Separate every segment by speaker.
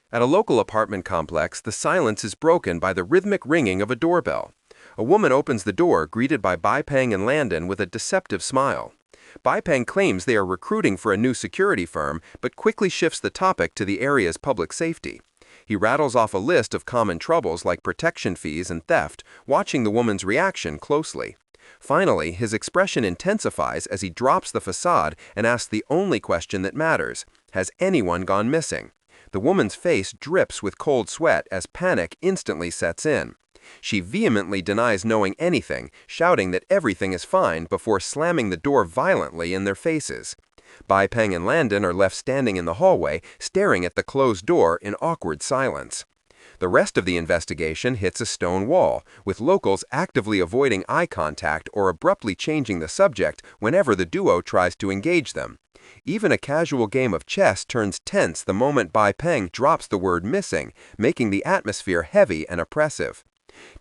Speaker 1: At a local apartment complex, the silence is broken by the rhythmic ringing of a doorbell. A woman opens the door, greeted by Bai Peng and Landon with a deceptive smile. Bai Peng claims they are recruiting for a new security firm, but quickly shifts the topic to the area's public safety. He rattles off a list of common troubles like protection fees and theft, watching the woman's reaction closely. Finally, his expression intensifies as he drops the facade and asks the only question that matters: has anyone gone missing? The woman's face drips with cold sweat as panic instantly sets in. She vehemently denies knowing anything, shouting that everything is fine before slamming the door violently in their faces. Bai Peng and Landon are left standing in the hallway, staring at the closed door in awkward silence. The rest of the investigation hits a stone wall, with locals actively avoiding eye contact or abruptly changing the subject whenever the duo tries to engage them. Even a casual game of chess turns tense the moment Bai Peng drops the word missing, making the atmosphere heavy and oppressive.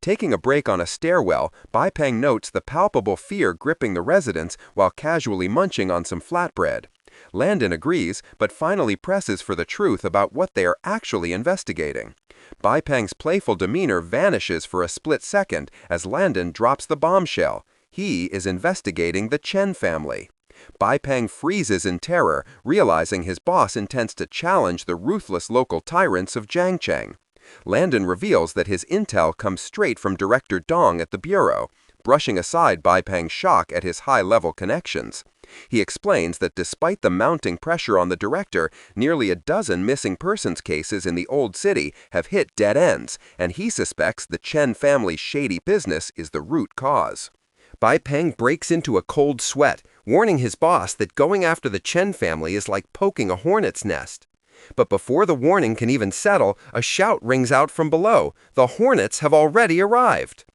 Speaker 1: Taking a break on a stairwell, Bai Peng notes the palpable fear gripping the residents while casually munching on some flatbread. Landon agrees, but finally presses for the truth about what they are actually investigating. Bai Peng's playful demeanor vanishes for a split second as Landon drops the bombshell. He is investigating the Chen family. Bai Peng freezes in terror, realizing his boss intends to challenge the ruthless local tyrants of Jiangcheng. Landon reveals that his intel comes straight from Director Dong at the Bureau, brushing aside Bai Peng's shock at his high-level connections. He explains that despite the mounting pressure on the director, nearly a dozen missing persons cases in the old city have hit dead ends, and he suspects the Chen family's shady business is the root cause. Bai Peng breaks into a cold sweat, warning his boss that going after the Chen family is like poking a hornet's nest. But before the warning can even settle, a shout rings out from below. The Hornets have already arrived.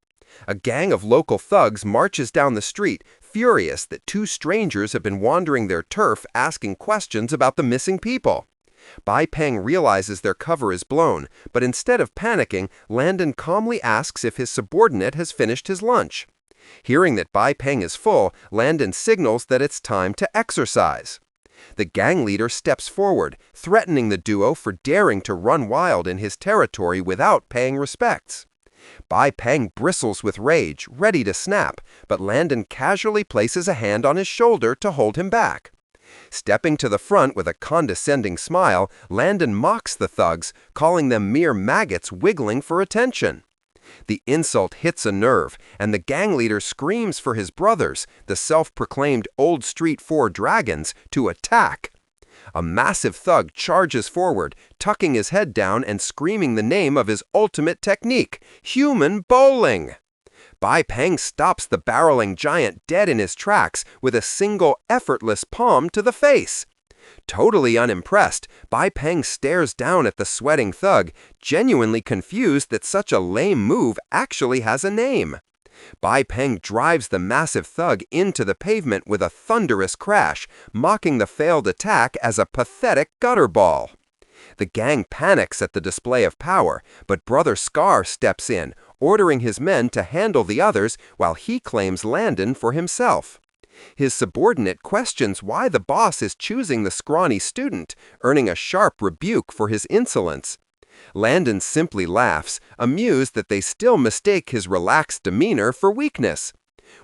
Speaker 1: A gang of local thugs marches down the street, furious that two strangers have been wandering their turf asking questions about the missing people. Bai Peng realizes their cover is blown, but instead of panicking, Landon calmly asks if his subordinate has finished his lunch. Hearing that Bai Peng is full, Landon signals that it's time to exercise. The gang leader steps forward, threatening the duo for daring to run wild in his territory without paying respects. Bai Peng bristles with rage, ready to snap, but Landon casually places a hand on his shoulder to hold him back. Stepping to the front with a condescending smile, Landon mocks the thugs, calling them mere maggots wiggling for attention. The insult hits a nerve, and the gang leader screams for his brothers, the self-proclaimed Old Street 4 Dragons, to attack. A massive thug charges forward, tucking his head down and screaming the name of his ultimate technique, human bowling. Bai Peng stops the barreling giant dead in his tracks with a single effortless palm to the face. Totally unimpressed, Bai Peng stares down at the sweating thug, genuinely confused that such a lame move actually has a name. Bai Peng drives the massive thug into the pavement with a thunderous crash, mocking the failed attack as a pathetic gutter ball. The gang panics at the display of power, but Brother Scar steps in, ordering his men to handle the others while he claims Landon for himself. His subordinate questions why the boss is choosing the scrawny student, earning a sharp rebuke for his insolence. Landon simply laughs, amused that they still mistake his relaxed demeanor for weakness.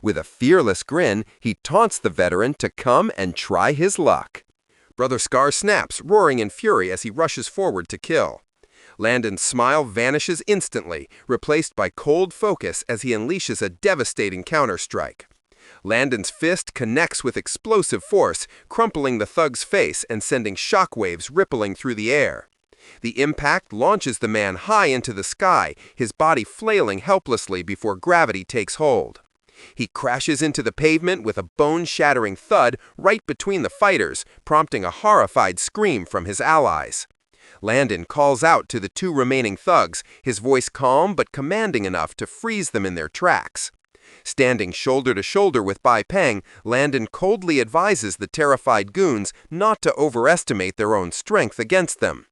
Speaker 1: With a fearless grin, he taunts the veteran to come and try his luck. Brother Scar snaps, roaring in fury as he rushes forward to kill. Landon's smile vanishes instantly, replaced by cold focus as he unleashes a devastating counterstrike. Landon's fist connects with explosive force, crumpling the thug's face and sending shockwaves rippling through the air. The impact launches the man high into the sky, his body flailing helplessly before gravity takes hold. He crashes into the pavement with a bone-shattering thud right between the fighters, prompting a horrified scream from his allies. Landon calls out to the two remaining thugs, his voice calm but commanding enough to freeze them in their tracks. Standing shoulder to shoulder with Bai Peng, Landon coldly advises the terrified goons not to overestimate their own strength against them.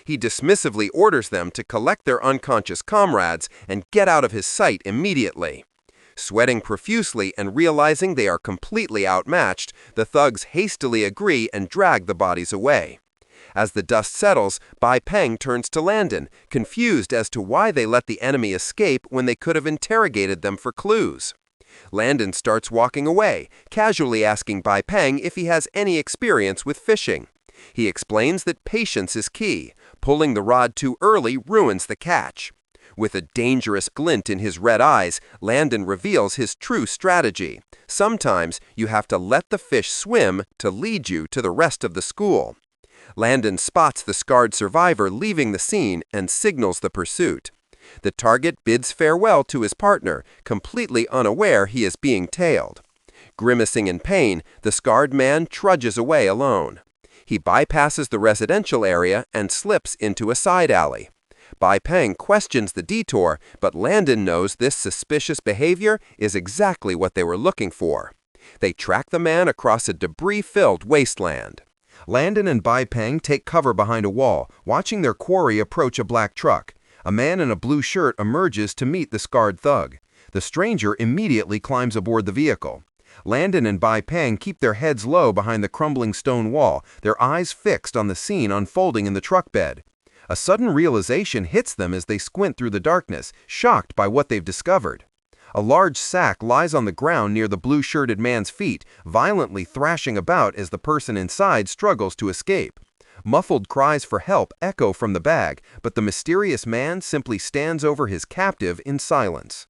Speaker 1: He dismissively orders them to collect their unconscious comrades and get out of his sight immediately. Sweating profusely and realizing they are completely outmatched, the thugs hastily agree and drag the bodies away. As the dust settles, Bai Peng turns to Landon, confused as to why they let the enemy escape when they could have interrogated them for clues. Landon starts walking away, casually asking Bai Peng if he has any experience with fishing. He explains that patience is key. Pulling the rod too early ruins the catch. With a dangerous glint in his red eyes, Landon reveals his true strategy. Sometimes you have to let the fish swim to lead you to the rest of the school. Landon spots the scarred survivor leaving the scene and signals the pursuit. The target bids farewell to his partner, completely unaware he is being tailed. Grimacing in pain, the scarred man trudges away alone. He bypasses the residential area and slips into a side alley. Bai Peng questions the detour, but Landon knows this suspicious behavior is exactly what they were looking for. They track the man across a debris-filled wasteland. Landon and Bai Peng take cover behind a wall, watching their quarry approach a black truck. A man in a blue shirt emerges to meet the scarred thug. The stranger immediately climbs aboard the vehicle. Landon and Bai Peng keep their heads low behind the crumbling stone wall, their eyes fixed on the scene unfolding in the truck bed. A sudden realization hits them as they squint through the darkness, shocked by what they've discovered. A large sack lies on the ground near the blue-shirted man's feet, violently thrashing about as the person inside struggles to escape. Muffled cries for help echo from the bag, but the mysterious man simply stands over his captive in silence.